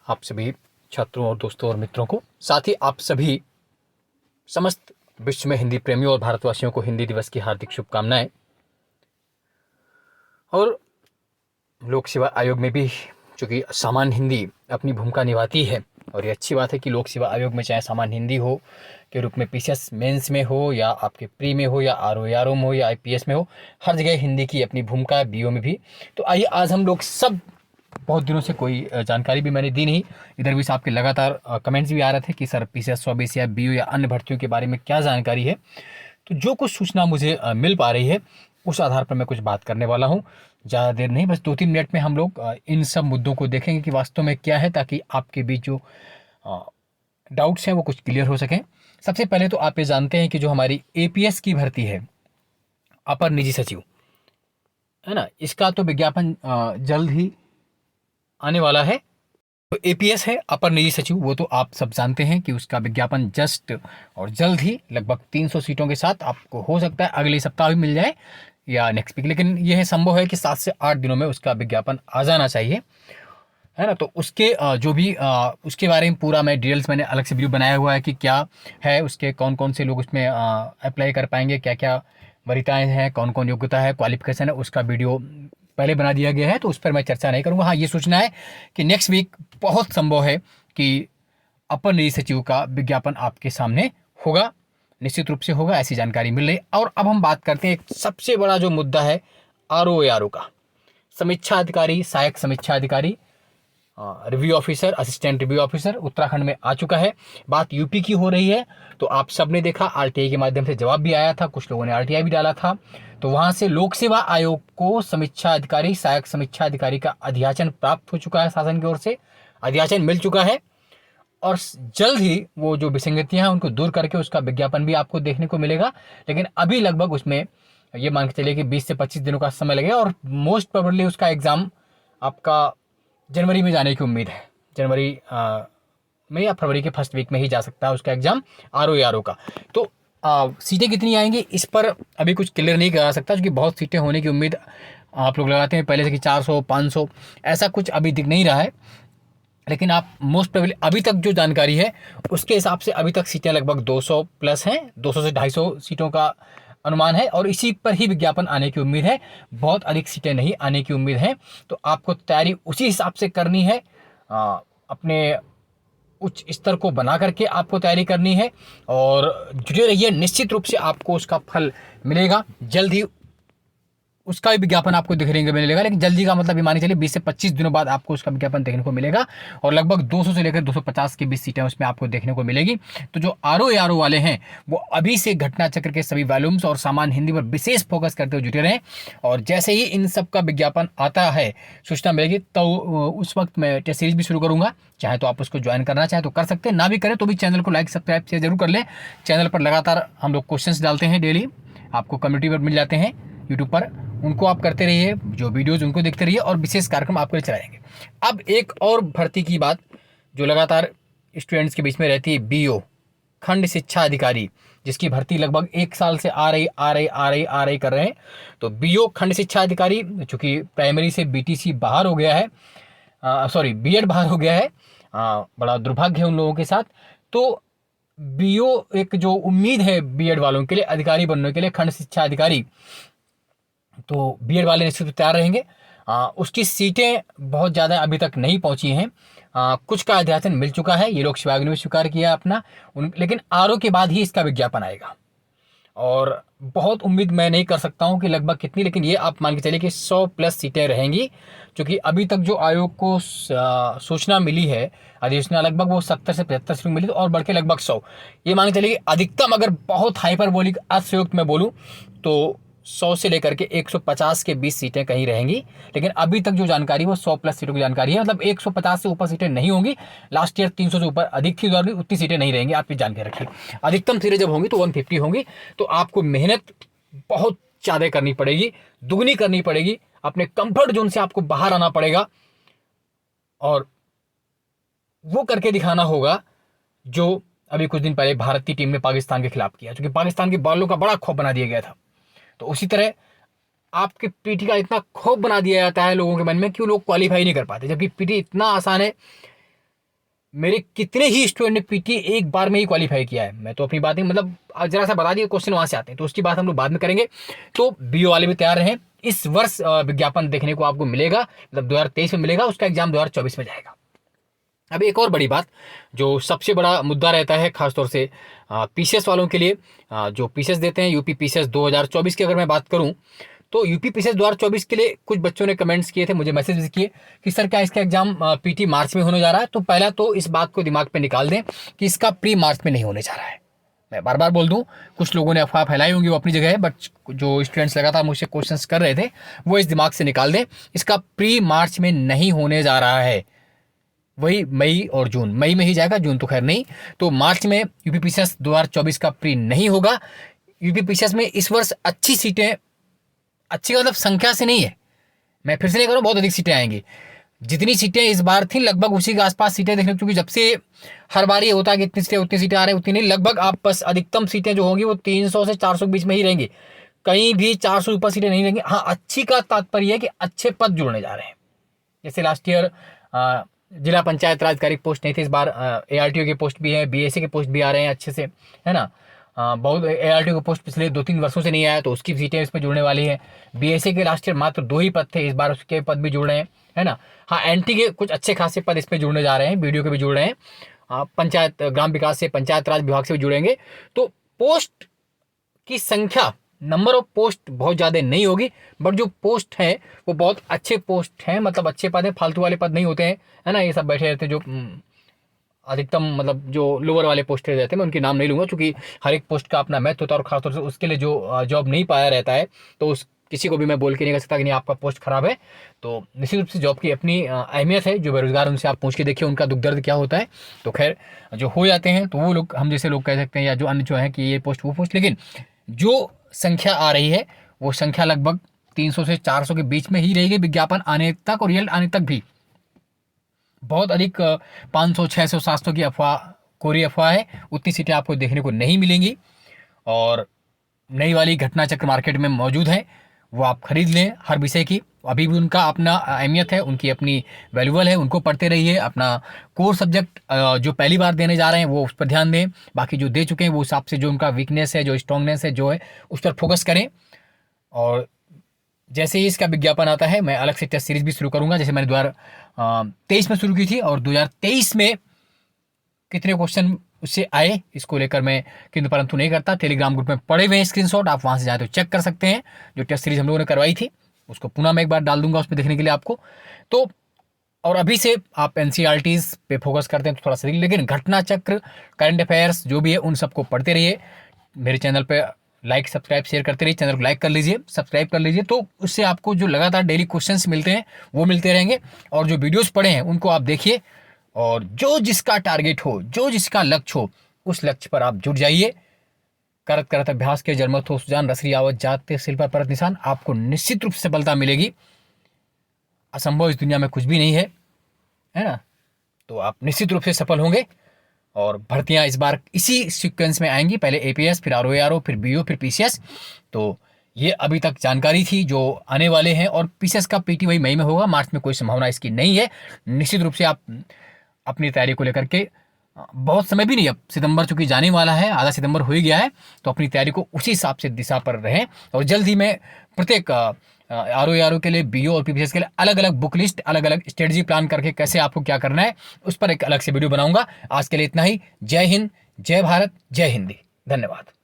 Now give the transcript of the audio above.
आप सभी छात्रों और दोस्तों और मित्रों को, साथ ही आप सभी समस्त विश्व में हिंदी प्रेमियों और भारतवासियों को हिंदी दिवस की हार्दिक शुभकामनाएं। और लोक सेवा आयोग में भी चूँकि सामान्य हिंदी अपनी भूमिका निभाती है, और ये अच्छी बात है कि लोक सेवा आयोग में चाहे सामान्य हिंदी हो के रूप में पीसीएस मेंस में हो या आपके प्री में हो या आरओ में हो या आईपीएस में हो, हर जगह हिंदी की अपनी भूमिका है, बीओ में भी। तो आइए आज हम लोग सब, बहुत दिनों से कोई जानकारी भी मैंने दी नहीं, इधर भी आपके लगातार कमेंट्स भी आ रहे थे कि सर पीसीएस 120 या बीओ या अन्य भर्तियों के बारे में क्या जानकारी है। तो जो कुछ सूचना मुझे मिल पा रही है उस आधार पर मैं कुछ बात करने वाला हूँ। ज़्यादा देर नहीं, बस 2-3 मिनट में हम लोग इन सब मुद्दों को देखेंगे कि वास्तव में क्या है, ताकि आपके बीच जो डाउट्स हैं वो कुछ क्लियर हो सकें। सबसे पहले तो आप ये जानते हैं कि जो हमारी एपीएस की भर्ती है, अपर निजी सचिव, है ना, इसका तो विज्ञापन जल्द ही आने वाला है। तो एपीएस है अपर निजी सचिव, वो तो आप सब जानते हैं कि उसका विज्ञापन जस्ट और जल्द ही लगभग 300 सीटों के साथ आपको हो सकता है अगले सप्ताह भी मिल जाए या नेक्स्ट वीक, लेकिन यह संभव है कि 7 से 8 दिनों में उसका विज्ञापन आ जाना चाहिए, है ना। तो उसके जो भी उसके बारे में पूरा मैं डिटेल्स मैंने अलग से वीडियो बनाया हुआ है कि क्या है उसके, कौन कौन से लोग उसमें अप्लाई कर पाएंगे, क्या क्या वरीयताएं हैं, कौन कौन योग्यता है, क्वालिफिकेशन है, उसका वीडियो पहले बना दिया गया है, तो उस पर मैं चर्चा नहीं करूँगा। हाँ, ये सोचना है कि नेक्स्ट वीक बहुत संभव है कि अपर निजी सचिव का विज्ञापन आपके सामने होगा, निश्चित रूप से होगा, ऐसी जानकारी मिल रही। और अब हम बात करते हैं एक सबसे बड़ा जो मुद्दा है आरओ का, समीक्षा अधिकारी, सहायक समीक्षा अधिकारी, review officer, assistant review officer Uttarakhand में आ चुका है। बात यूपी की हो रही है, तो आप सबने देखा आरटीआई के माध्यम से जवाब भी आया था, कुछ लोगों ने आरटीआई भी डाला था। तो वहां से लोक सेवा आयोग को समीक्षा अधिकारी, सहायक समीक्षा अधिकारी का अध्याचन प्राप्त हो चुका है, शासन की ओर से अध्याचन मिल चुका है, और जल्द ही वो जो विसंगतियां हैं उनको दूर करके उसका विज्ञापन भी आपको देखने को मिलेगा। लेकिन अभी लगभग उसमें ये मान के चलिए कि 20 से 25 दिनों का समय लगेगा, और मोस्ट प्रोबेबली उसका एग्जाम आपका जनवरी में जाने की उम्मीद है। जनवरी में या फरवरी के फर्स्ट वीक में ही जा सकता है उसका एग्जाम आरओ का। तो सीटें कितनी आएंगी इस पर अभी कुछ क्लियर नहीं करा सकता, क्योंकि बहुत सीटें होने की उम्मीद आप लोग लगाते हैं पहले से कि 400 500, ऐसा कुछ अभी दिख नहीं रहा है। लेकिन आप मोस्ट प्रोबेबली अभी तक जो जानकारी है उसके हिसाब से अभी तक सीटें लगभग 200 प्लस हैं, 200 से 250 सीटों का अनुमान है, और इसी पर ही विज्ञापन आने की उम्मीद है, बहुत अधिक सीटें नहीं आने की उम्मीद है। तो आपको तैयारी उसी हिसाब से करनी है, अपने उच्च स्तर को बना करके आपको तैयारी करनी है, और जुड़े रहिए, निश्चित रूप से आपको उसका फल मिलेगा जल्द ही। उसका भी विज्ञापन आपको देखने को मिलेगा, लेकिन जल्दी का मतलब ये मानी चलिए 20 से 25 दिनों बाद आपको उसका विज्ञापन देखने को मिलेगा, और लगभग 200 से लेकर 250 के बीच सीटें उसमें आपको देखने को मिलेगी। तो जो आरओ वाले हैं वो अभी से घटना चक्र के सभी वॉल्यूम्स और सामान्य हिंदी पर विशेष फोकस करते हुए जुटे रहें, और जैसे ही इन सब का विज्ञापन आता है, सूचना मिलेगी, तो उस वक्त मैं टेस्ट सीरीज भी शुरू करूंगा। चाहे तो आप उसको ज्वाइन करना चाहे तो कर सकते हैं, ना भी करें तो भी चैनल को लाइक सब्सक्राइब शेयर जरूर कर लें। चैनल पर लगातार हम लोग क्वेश्चंस डालते हैं, डेली आपको कम्युनिटी पर मिल जाते हैं यूट्यूब पर, उनको आप करते रहिए, जो वीडियोज़ उनको देखते रहिए, और विशेष कार्यक्रम आपके लिए चलाएंगे। अब एक और भर्ती की बात जो लगातार स्टूडेंट्स के बीच में रहती है, बीओ खंड शिक्षा अधिकारी, जिसकी भर्ती लगभग 1 साल से आ रही कर रहे हैं। तो बीओ खंड शिक्षा अधिकारी, चूँकि प्राइमरी से बीटीसी बाहर हो गया है, सॉरी बीएड बाहर हो गया है, बड़ा दुर्भाग्य है उन लोगों के साथ। तो बीओ एक जो उम्मीद है बीएड वालों के लिए अधिकारी बनने के लिए, खंड शिक्षा अधिकारी, तो बीएड वाले निश्चित तैयार रहेंगे। उसकी सीटें बहुत ज़्यादा अभी तक नहीं पहुंची हैं, कुछ का अध्याचन मिल चुका है, ये लोक सेवा आयोग ने भी स्वीकार किया अपना, लेकिन आरओ के बाद ही इसका विज्ञापन आएगा, और बहुत उम्मीद मैं नहीं कर सकता हूं कि लगभग कितनी, लेकिन ये आप मान के चलिए कि 100 प्लस सीटें रहेंगी, क्योंकि अभी तक जो आयोग को सूचना मिली है, अधिसूचना लगभग वो 70 से 75 सीटें मिली, और बढ़ के लगभग 100, ये मान के चलिए अधिकतम, अगर बहुत हाइपरबोलिक अतिशयोक्त मैं बोलूँ तो 100 से लेकर के 150 के बीच सीटें कहीं रहेंगी। लेकिन अभी तक जो जानकारी वो 100 प्लस सीटों की जानकारी है, मतलब 150 से ऊपर सीटें नहीं होंगी। लास्ट ईयर 300 से ऊपर अधिक थी, उतनी सीटें नहीं रहेंगी, आप ये जान के रखिए। अधिकतम सीटें जब होंगी तो 150 होंगी। तो आपको मेहनत बहुत ज़्यादा करनी पड़ेगी, दुगनी करनी पड़ेगी, अपने कंफर्ट जोन से आपको बाहर आना पड़ेगा, और वो करके दिखाना होगा जो अभी कुछ दिन पहले भारत की टीम ने पाकिस्तान के खिलाफ किया, क्योंकि पाकिस्तान के बॉलों का बड़ा खौफ बना दिया गया था। तो उसी तरह आपके पीटी का इतना खौफ बना दिया जाता है लोगों के मन में कि वो लोग क्वालिफाई नहीं कर पाते, जबकि पीटी इतना आसान है, मेरे कितने ही स्टूडेंट ने पीटी एक बार में ही क्वालिफाई किया है। मैं तो अपनी बात ही मतलब जरा सा बता दिए क्वेश्चन वहां से आते हैं, तो उसकी बात हम लोग बाद में करेंगे। तो बीओ वाले भी तैयार रहें, इस वर्ष विज्ञापन देखने को आपको मिलेगा, मतलब 2023 में मिलेगा, उसका एग्जाम 2024 में जाएगा। अब एक और बड़ी बात, जो सबसे बड़ा मुद्दा रहता है खासतौर से पीसीएस वालों के लिए, जो पीसीएस देते हैं, यूपी पीसीएस 2024 की अगर मैं बात करूं, तो यूपी पीसीएस 2024 के लिए कुछ बच्चों ने कमेंट्स किए थे, मुझे मैसेज किए कि सर क्या इसका एग्जाम पीटी मार्च में होने जा रहा है। तो पहला तो इस बात को दिमाग पे निकाल दें कि इसका प्री मार्च में नहीं होने जा रहा है। मैं बार बार बोल दूं, कुछ लोगों ने अफवाह फैलाई होंगी, वो अपनी जगह है, बट जो स्टूडेंट्स लगातार मुझसे क्वेश्चंस कर रहे थे वो इस दिमाग से निकाल दें, इसका प्री मार्च में नहीं होने जा रहा है। वही मई और जून, मई में ही जाएगा, जून तो खैर नहीं। तो मार्च में यूपी पीसीएस 2024 का प्री नहीं होगा। यूपी पीसीएस में इस वर्ष अच्छी सीटें, अच्छी मतलब संख्या से नहीं है, मैं फिर से नहीं करूँ, बहुत अधिक सीटें आएंगी। जितनी सीटें इस बार थी लगभग उसी के आसपास सीटें देखने, क्योंकि जब से हर बार ये होता है कि इतनी सीटें उतनी सीटें आ रही हैं, उतनी नहीं, लगभग आप बस अधिकतम सीटें जो होंगी वो 300 से 400 के बीच में ही रहेंगी, कहीं भी 400 ऊपर सीटें नहीं रहेंगी। हाँ, अच्छी का तात्पर्य है कि अच्छे पद जुड़ने जा रहे हैं। जैसे लास्ट ईयर जिला पंचायत राज अधिकारी पोस्ट नहीं थे, इस बार एआरटीओ के पोस्ट भी है, बीएसए के पोस्ट भी आ रहे हैं अच्छे से, है ना। बहुत एआरटीओ का पोस्ट पिछले 2-3 वर्षों से नहीं आया, तो उसकी सीटें इसमें जुड़ने वाली है। बीएसए के लास्ट ईयर मात्र 2 ही पद थे, इस बार उसके पद भी जुड़ रहे हैं, है ना। हाँ, एनटी के कुछ अच्छे खासे पद इसमें जुड़ने जा रहे हैं, बीडीओ के भी जुड़ रहे हैं, पंचायत ग्राम विकास से, पंचायत राज विभाग से भी जुड़ेंगे। तो पोस्ट की संख्या, नंबर ऑफ पोस्ट बहुत ज़्यादा नहीं होगी, बट जो पोस्ट हैं वो बहुत अच्छे पोस्ट हैं, मतलब अच्छे पद हैं, फालतू वाले पद नहीं होते हैं, है ना। ये सब बैठे रहते हैं जो अधिकतम मतलब जो लोअर वाले पोस्ट रहते हैं, मैं उनके नाम नहीं लूँगा, क्योंकि हर एक पोस्ट का अपना महत्व होता है, और खासतौर से उसके लिए जो जॉब नहीं पाया रहता है, तो उस किसी को भी मैं बोल के नहीं कह सकता कि नहीं आपका पोस्ट खराब है। तो निश्चित रूप से जॉब की अपनी अहमियत है, जो बेरोजगार उनसे आप पूछ के देखिए उनका दुख दर्द क्या होता है। तो खैर जो हो जाते हैं तो वो लोग, हम जैसे लोग कह सकते हैं, या जो अन्य जो है कि ये पोस्ट वो पोस्ट, लेकिन जो संख्या आ रही है वो संख्या लगभग 300 से 400 के बीच में ही रहेगी विज्ञापन आने तक, और रिजल्ट आने तक भी। बहुत अधिक 500, 600, 700 की अफवाह, कोरी अफवाह है, उतनी सीटें आपको देखने को नहीं मिलेंगी। और नई वाली घटना चक्र मार्केट में मौजूद है, वो आप खरीद लें हर विषय की, अभी भी उनका अपना अहमियत है, उनकी अपनी वैल्यूबल है, उनको पढ़ते रहिए। अपना कोर सब्जेक्ट जो पहली बार देने जा रहे हैं वो उस पर ध्यान दें, बाकी जो दे चुके हैं वो हिसाब से जो उनका वीकनेस है, जो स्ट्रांगनेस है, जो है उस पर फोकस करें। और जैसे ही इसका विज्ञापन आता है मैं अलग से टेस्ट सीरीज भी शुरू करूंगा, जैसे मैंने 2023 में शुरू की थी, और 2023 में कितने क्वेश्चन उससे आए इसको लेकर मैं किंतु परंतु नहीं करता। टेलीग्राम ग्रुप में पड़े हुए हैं स्क्रीनशॉट, आप वहां से जाए तो चेक कर सकते हैं। जो टेस्ट सीरीज हम लोगों ने करवाई थी उसको पुनः मैं एक बार डाल दूंगा उसमें देखने के लिए आपको। तो और अभी से आप एनसीईआरटीज पे फोकस करते हैं तो थोड़ा सा, लेकिन घटना चक्र, करंट अफेयर्स जो भी है उन सबको पढ़ते रहिए। मेरे चैनल पे लाइक, सब्सक्राइब, शेयर करते रहिए, चैनल को लाइक कर लीजिए, सब्सक्राइब कर लीजिए, तो उससे आपको जो लगातार डेली क्वेश्चंस मिलते हैं वो मिलते रहेंगे। और जो वीडियोस पढ़े हैं उनको आप देखिए, और जो जिसका टारगेट हो, जो जिसका लक्ष्य हो, उस लक्ष्य पर आप जुट जाइए। करत करत अभ्यास के जन्मत हो सुजान, रसरी आवत जाते सिल पर परत निशान, आपको निश्चित रूप से सफलता मिलेगी। असंभव इस दुनिया में कुछ भी नहीं है ना। तो आप निश्चित रूप से सफल होंगे। और भर्तियां इस बार इसी सीक्वेंस में आएंगी, पहले एपीएस, फिर आरओ, फिर बीओ, फिर पीसीएस। तो ये अभी तक जानकारी थी जो आने वाले हैं। और पीसीएस का पीटी वही मई में होगा, मार्च में कोई संभावना इसकी नहीं है। निश्चित रूप से आप अपनी तैयारी को लेकर के, बहुत समय भी नहीं, अब सितंबर चूंकि जाने वाला है, आधा सितंबर हो ही गया है, तो अपनी तैयारी को उसी हिसाब से दिशा पर रहें। और जल्द ही मैं प्रत्येक आरओ के लिए, बीओ और पीपीएस के लिए अलग अलग बुक लिस्ट, अलग अलग स्ट्रेटजी प्लान करके कैसे आपको क्या करना है उस पर एक अलग से वीडियो बनाऊंगा। आज के लिए इतना ही। जय हिंद, जय भारत, जय हिंदी। धन्यवाद।